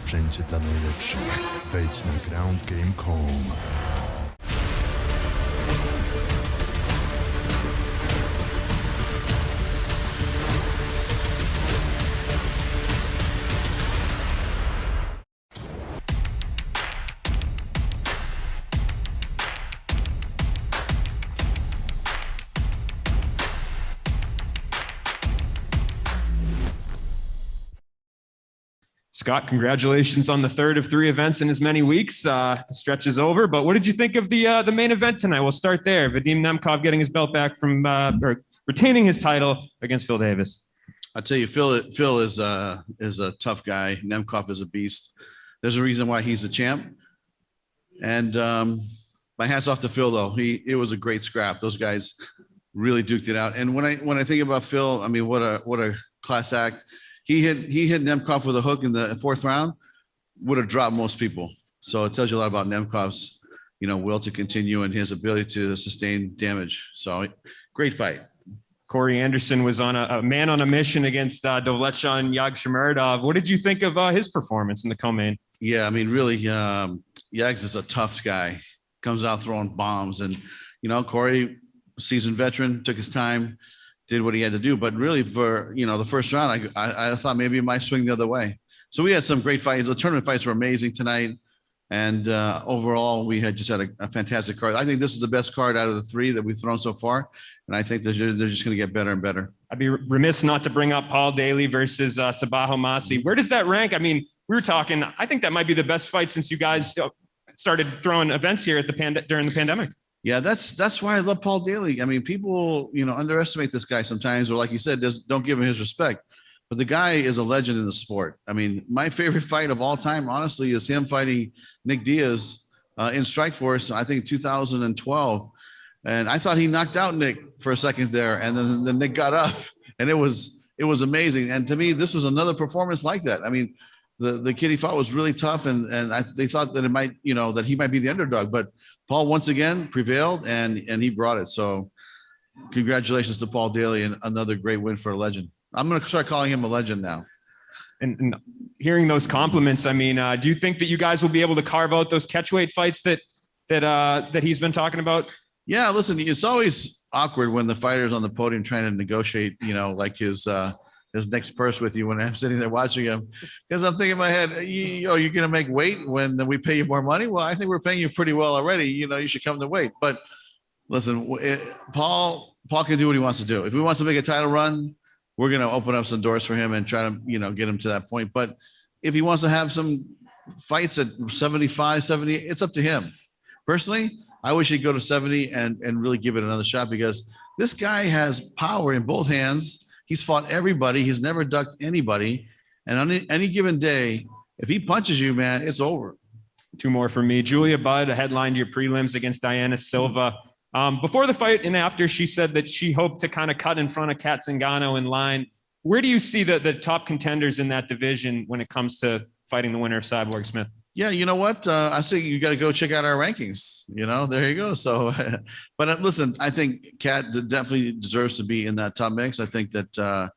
sprzęcie dla najlepszych. Wejdź na groundgame.com. Scott, congratulations on the third of 3 events in as many weeks. The stretch is over, but what did you think of the main event tonight? We'll start there. Vadim Nemkov getting his belt back from or retaining his title against Phil Davis. I'll tell you, Phil is a tough guy. Nemkov is a beast. There's a reason why he's a champ. And my hat's off to Phil though. It was a great scrap. Those guys really duked it out. And when I think about Phil, I mean, what a class act. He hit Nemkov with a hook in the 4th round, would have dropped most people. So it tells you a lot about Nemkov's, will to continue and his ability to sustain damage. So great fight. Corey Anderson was on a man on a mission against Dovletshon Yagshimuradov. What did you think of his performance in the co-main? Yeah, I mean, really, Yags is a tough guy. Comes out throwing bombs, and Corey, seasoned veteran, took his time, did what he had to do. But really, for the first round, I thought maybe it might swing the other way. So we had some great fights. The tournament fights were amazing tonight, and overall, we had a fantastic card. I think this is the best card out of the 3 that we've thrown so far, and I think they're just going to get better and better. I'd be remiss not to bring up Paul Daley versus Sabaho Masi. Where does that rank? I mean, we were talking. I think that might be the best fight since you guys started throwing events here at during the pandemic. Yeah, that's why I love Paul Daley. I mean, people, underestimate this guy sometimes, or like you said, don't give him his respect. But the guy is a legend in the sport. I mean, my favorite fight of all time, honestly, is him fighting Nick Diaz in Strikeforce, I think 2012. And I thought he knocked out Nick for a second there, and then Nick got up, and it was amazing. And to me, this was another performance like that. I mean, the kid he fought was really tough, and they thought that it might, that he might be the underdog, but Paul once again prevailed, and he brought it. So congratulations to Paul Daley, and another great win for a legend. I'm going to start calling him a legend now. And hearing those compliments, I mean, do you think that you guys will be able to carve out those catchweight fights that he's been talking about? Yeah, listen, it's always awkward when the fighter's on the podium trying to negotiate, like his next purse with you when I'm sitting there watching him, because I'm thinking in my head, you're going to make weight when we pay you more money. Well, I think we're paying you pretty well already. You should come to weight. But listen, Paul can do what he wants to do. If he wants to make a title run, we're going to open up some doors for him and try to, get him to that point. But if he wants to have some fights at 75, 70, it's up to him. Personally, I wish he'd go to 70 and really give it another shot, because this guy has power in both hands. He's fought everybody. He's never ducked anybody. And on any given day, if he punches you, man, it's over. 2 more for me. Julia Budd headlined your prelims against Diana Silva. Before the fight and after, she said that she hoped to kind of cut in front of Kat Zingano in line. Where do you see the top contenders in that division when it comes to fighting the winner of Cyborg Smith? Yeah, you know what? I think you got to go check out our rankings. There you go. So, but listen, I think Kat definitely deserves to be in that top mix. I think that,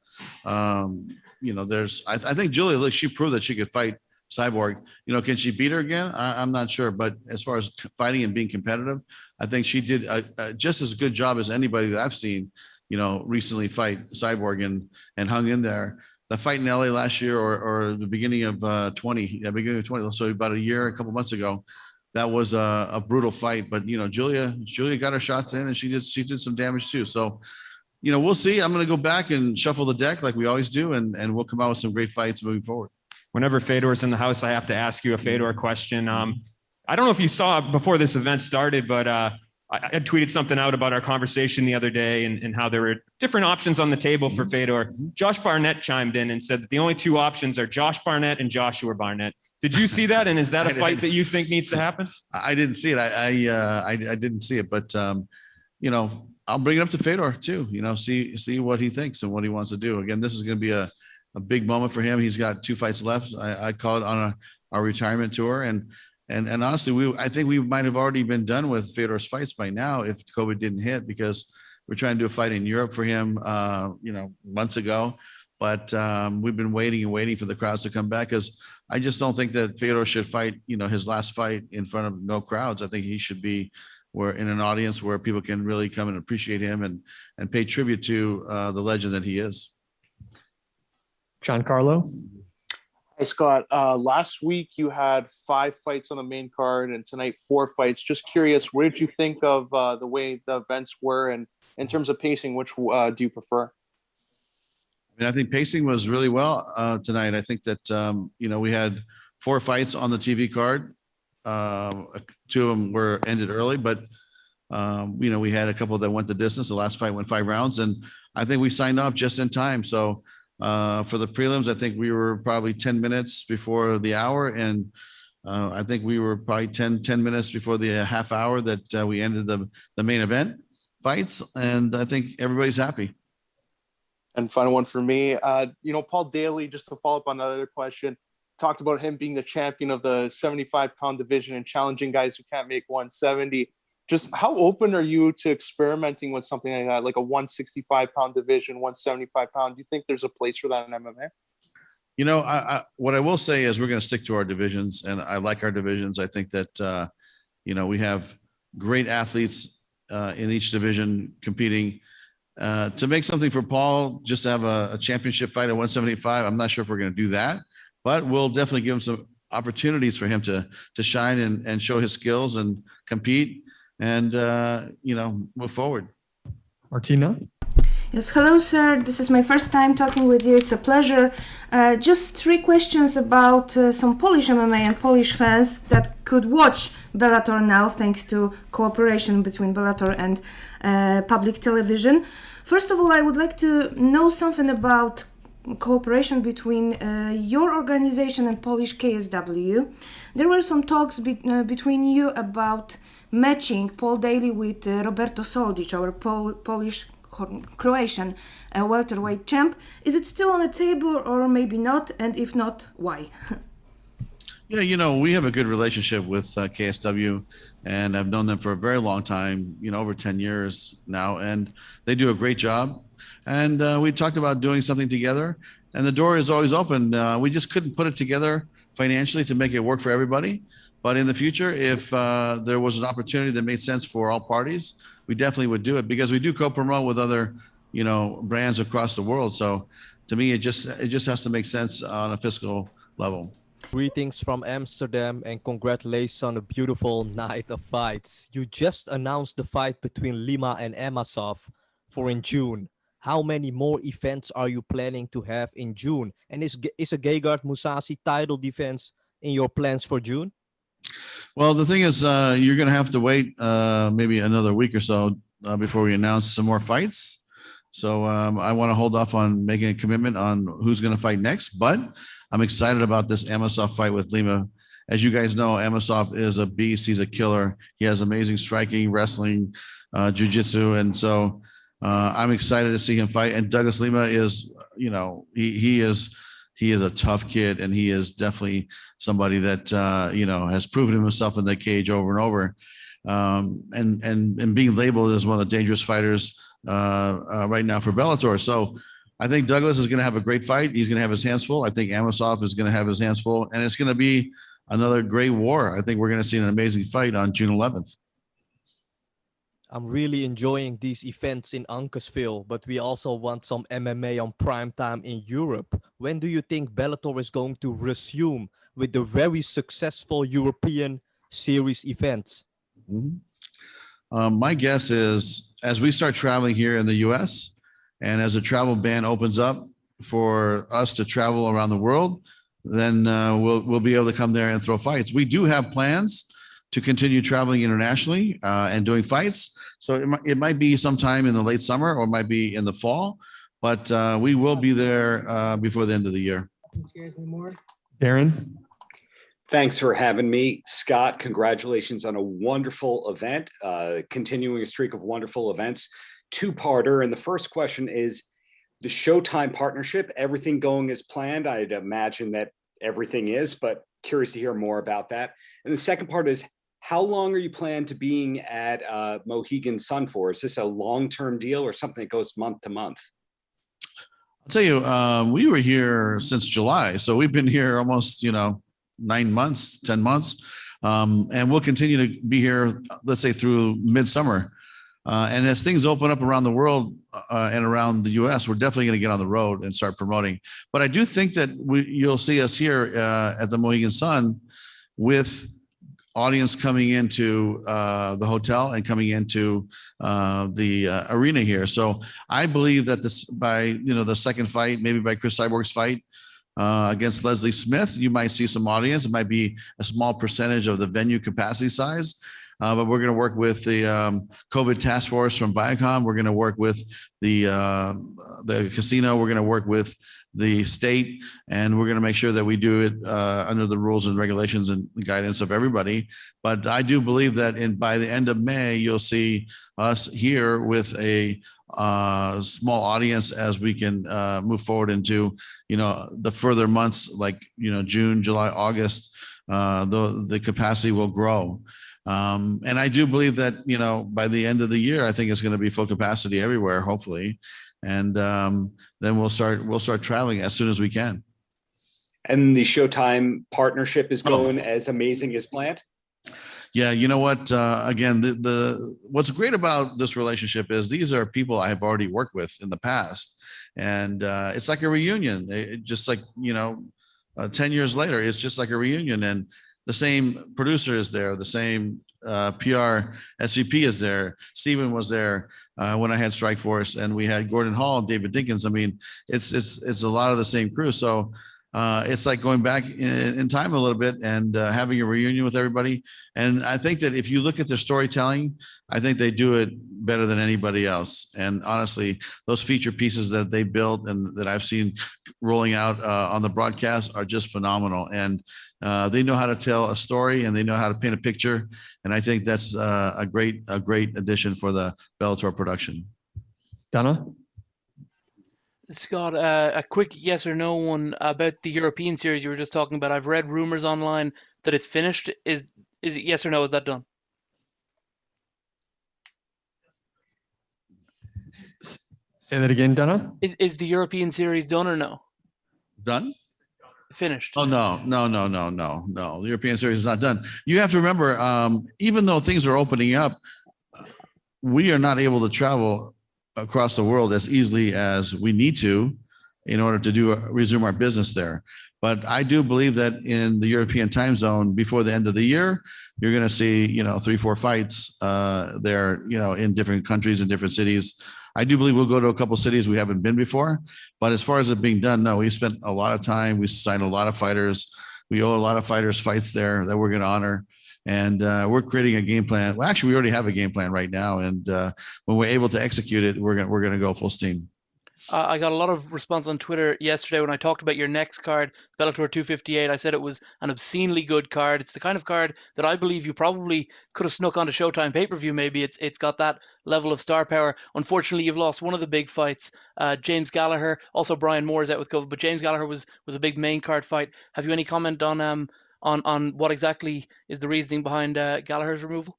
I think Julia, look, she proved that she could fight Cyborg. Can she beat her again? I'm not sure. But as far as fighting and being competitive, I think she did just as good job as anybody that I've seen, recently fight Cyborg and hung in there. The fight in LA last year or the beginning of 20, so about a year, a couple months ago, that was a brutal fight. But, Julia got her shots in, and she did some damage too. So, we'll see. I'm going to go back and shuffle the deck like we always do, and we'll come out with some great fights moving forward. Whenever Fedor's in the house, I have to ask you a Fedor question. I don't know if you saw before this event started, but I had tweeted something out about our conversation the other day and how there were different options on the table for Fedor. Josh Barnett chimed in and said that the only 2 options are Josh Barnett and Joshua Barnett. Did you see that? And is that a fight that you think needs to happen? I didn't see it. I didn't see it, but I'll bring it up to Fedor too, see what he thinks and what he wants to do. Again, this is going to be a big moment for him. He's got 2 fights left. I call it on our retirement tour. And honestly, I think we might have already been done with Fedor's fights by now if COVID didn't hit, because we're trying to do a fight in Europe for him, months ago. but we've been waiting and waiting for the crowds to come back, because I just don't think that Fedor should fight, his last fight in front of no crowds. I think he should be in an audience where people can really come and appreciate him and pay tribute to the legend that he is. Giancarlo? Hi, Scott. Last week you had 5 fights on the main card, and tonight 4 fights. Just curious, what did you think of the way the events were, and in terms of pacing, which do you prefer? I think pacing was really well tonight. I think that we had 4 fights on the TV card. 2 of them were ended early, but we had a couple that went the distance. The last fight went 5 rounds, and I think we signed up just in time. So for the prelims, I think we were probably 10 minutes before the hour, and I think we were probably 10 minutes before the half hour that we ended the main event fights, and I think everybody's happy. And final one for me, Paul Daley, just to follow up on the other question, talked about him being the champion of the 75-pound division and challenging guys who can't make 170. Just how open are you to experimenting with something like that, like a 165-pound division, 175-pound? Do you think there's a place for that in MMA? What I will say is we're going to stick to our divisions, and I like our divisions. I think that, we have great athletes in each division competing. To make something for Paul, just to have a championship fight at 175, I'm not sure if we're going to do that, but we'll definitely give him some opportunities for him to shine and show his skills and compete and, move forward. Martina? Yes, hello, sir. This is my first time talking with you. It's a pleasure. Just 3 questions about some Polish MMA and Polish fans that could watch Bellator now, thanks to cooperation between Bellator and public television. First of all, I would like to know something about cooperation between your organization and Polish KSW. There were some talks between you about matching Paul Daley with Roberto Soldic, our Polish-Croatian welterweight champ. Is it still on the table, or maybe not? And if not, why? We have a good relationship with KSW, and I've known them for a very long time, over 10 years now, and they do a great job. And we talked about doing something together, and the door is always open. We just couldn't put it together financially to make it work for everybody. But in the future, if there was an opportunity that made sense for all parties, we definitely would do it, because we do co-promote with other, brands across the world. So to me, it just has to make sense on a fiscal level. Greetings from Amsterdam, and congratulations on a beautiful night of fights. You just announced the fight between Lima and Amosov for in June. How many more events are you planning to have in June? And is a Gegard Mousasi title defense in your plans for June? Well, the thing is, you're going to have to wait maybe another week or so before we announce some more fights. So I want to hold off on making a commitment on who's going to fight next, but I'm excited about this Amosov fight with Lima. As you guys know, Amosov is a beast. He's a killer. He has amazing striking, wrestling, jiu-jitsu. And so I'm excited to see him fight. And Douglas Lima is, he is a tough kid, and he is definitely somebody that, has proven himself in the cage over and over. And being labeled as one of the dangerous fighters right now for Bellator. So I think Douglas is going to have a great fight. He's going to have his hands full. I think Amosov is going to have his hands full, and it's going to be another great war. I think we're going to see an amazing fight on June 11th. I'm really enjoying these events in Uncasville, but we also want some MMA on prime time in Europe. When do you think Bellator is going to resume with the very successful European series events? Mm-hmm. My guess is as we start traveling here in the US, and as a travel ban opens up for us to travel around the world, then we'll be able to come there and throw fights. We do have plans to continue traveling internationally and doing fights. So it might be sometime in the late summer, or it might be in the fall, but we will be there before the end of the year. Darren? Thanks for having me, Scott. Congratulations on a wonderful event, continuing a streak of wonderful events. Two-parter, and the first question is the Showtime partnership, everything going as planned? I'd imagine that everything is, but curious to hear more about that. And the second part is, how long are you planning to being at Mohegan Sun for? Is this a long-term deal or something that goes month to month? tell you, we were here since July, so we've been here almost 9 months, 10 months, and we'll continue to be here, let's say through midsummer. And as things open up around the world and around the U.S., we're definitely going to get on the road and start promoting. But I do think that you'll see us here at the Mohegan Sun with audience coming into the hotel and coming into the arena here. So I believe that this, by the second fight, maybe by Chris Cyborg's fight against Leslie Smith, you might see some audience. It might be a small percentage of the venue capacity size. But we're going to work with the COVID task force from Viacom. We're going to work with the casino. We're going to work with the state, and we're going to make sure that we do it under the rules and regulations and the guidance of everybody. But I do believe that by the end of May, you'll see us here with a small audience as we can move forward into the further months like June, July, August. The capacity will grow. And I do believe that, by the end of the year, I think it's going to be full capacity everywhere, hopefully. And then we'll start traveling as soon as we can. And the Showtime partnership is going as amazing as planned? Yeah, you know what? Again, what's great about this relationship is these are people I have already worked with in the past. And it's like a reunion. Just like, 10 years later, it's just like a reunion. And the same producer is there, the same PR SVP is there. Steven was there when I had Strike Force, and we had Gordon Hall, David Dinkins. I mean, it's a lot of the same crew. So it's like going back in time a little bit and having a reunion with everybody. And I think that if you look at their storytelling, I think they do it better than anybody else. And honestly, those feature pieces that they built and that I've seen rolling out on the broadcast are just phenomenal. And they know how to tell a story, and they know how to paint a picture. And I think that's a great addition for the Bellator production. Donna? Scott, a quick yes or no one about the European series you were just talking about. I've read rumors online that it's finished. Is it yes or no? Is that done? Say that again, Donna? Is the European series done or no? Done? Finished. Oh, no. The European series is not done. You have to remember, even though things are opening up, we are not able to travel across the world as easily as we need to in order to resume our business there. But I do believe that in the European time zone, before the end of the year, you're going to see, 3-4 fights there, in different countries and different cities. I do believe we'll go to a couple cities we haven't been before. But as far as it being done, no, we spent a lot of time. We signed a lot of fighters. We owe a lot of fighters fights there that we're going to honor. And we're creating a game plan. Well, actually, we already have a game plan right now. And when we're able to execute it, we're going to go full steam. I got a lot of response on Twitter yesterday when I talked about your next card, Bellator 258. I said it was an obscenely good card. It's the kind of card that I believe you probably could have snuck onto Showtime pay-per-view. Maybe it's got that level of star power. Unfortunately, you've lost one of the big fights. James Gallagher, also Brian Moore is out with COVID, but James Gallagher was a big main card fight. Have you any comment on what exactly is the reasoning behind Gallagher's removal?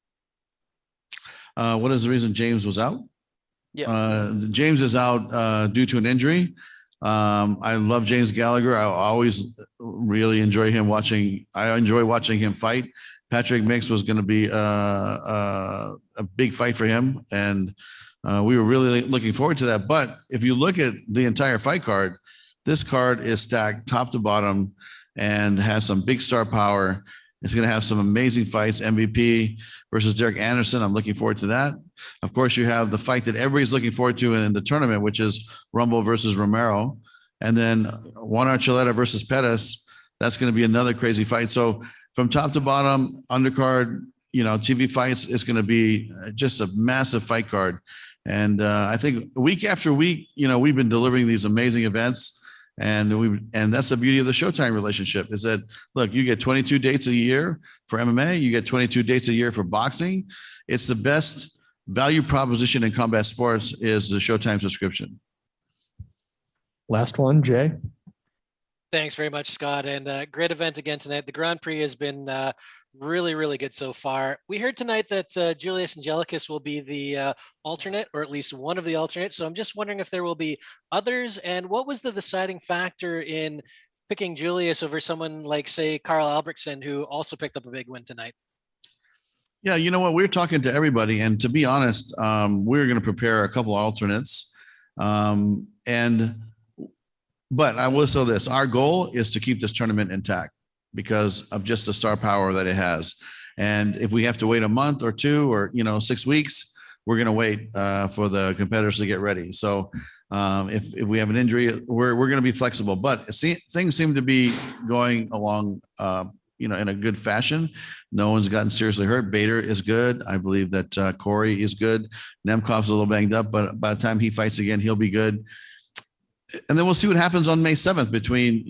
What is the reason James was out? Yeah. James is out due to an injury. I love James Gallagher. I always really enjoy him watching. I enjoy watching him fight. Patrick Mix was going to be a big fight for him, and we were really looking forward to that. But if you look at the entire fight card, this card is stacked top to bottom and has some big star power. It's going to have some amazing fights. MVP versus Derek Anderson. I'm looking forward to that. Of course, you have the fight that everybody's looking forward to in the tournament, which is Rumble versus Romero. And then Juan Archuleta versus Pettis. That's going to be another crazy fight. So from top to bottom, undercard, TV fights, it's going to be just a massive fight card. And I think week after week, we've been delivering these amazing events. And that's the beauty of the Showtime relationship is that, look, you get 22 dates a year for MMA. You get 22 dates a year for boxing. It's the best value proposition in combat sports is the Showtime subscription. Last one, Jay. Thanks very much, Scott. And great event again tonight. The Grand Prix has been Really, really good so far. We heard tonight that Julius Angelicus will be the alternate, or at least one of the alternates. So I'm just wondering if there will be others. And what was the deciding factor in picking Julius over someone like, say, Carl Albrechtsen, who also picked up a big win tonight? Yeah, you know what? We're talking to everybody, and to be honest, we're going to prepare a couple alternates. But I will say this: our goal is to keep this tournament intact because of just the star power that it has. And if we have to wait a month or two or 6 weeks, we're going to wait for the competitors to get ready. So if we have an injury, we're going to be flexible. But things seem to be going along, in a good fashion. No one's gotten seriously hurt. Bader is good. I believe that Corey is good. Nemkov's a little banged up, but by the time he fights again, he'll be good. And then we'll see what happens on May 7th between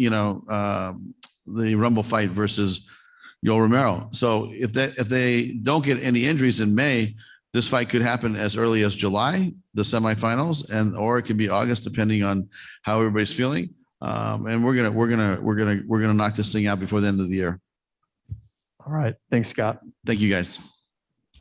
the Rumble fight versus Yoel Romero. So if they don't get any injuries in May, this fight could happen as early as July, the semifinals, or it could be August, depending on how everybody's feeling. And we're gonna knock this thing out before the end of the year. All right. Thanks, Scott. Thank you, guys.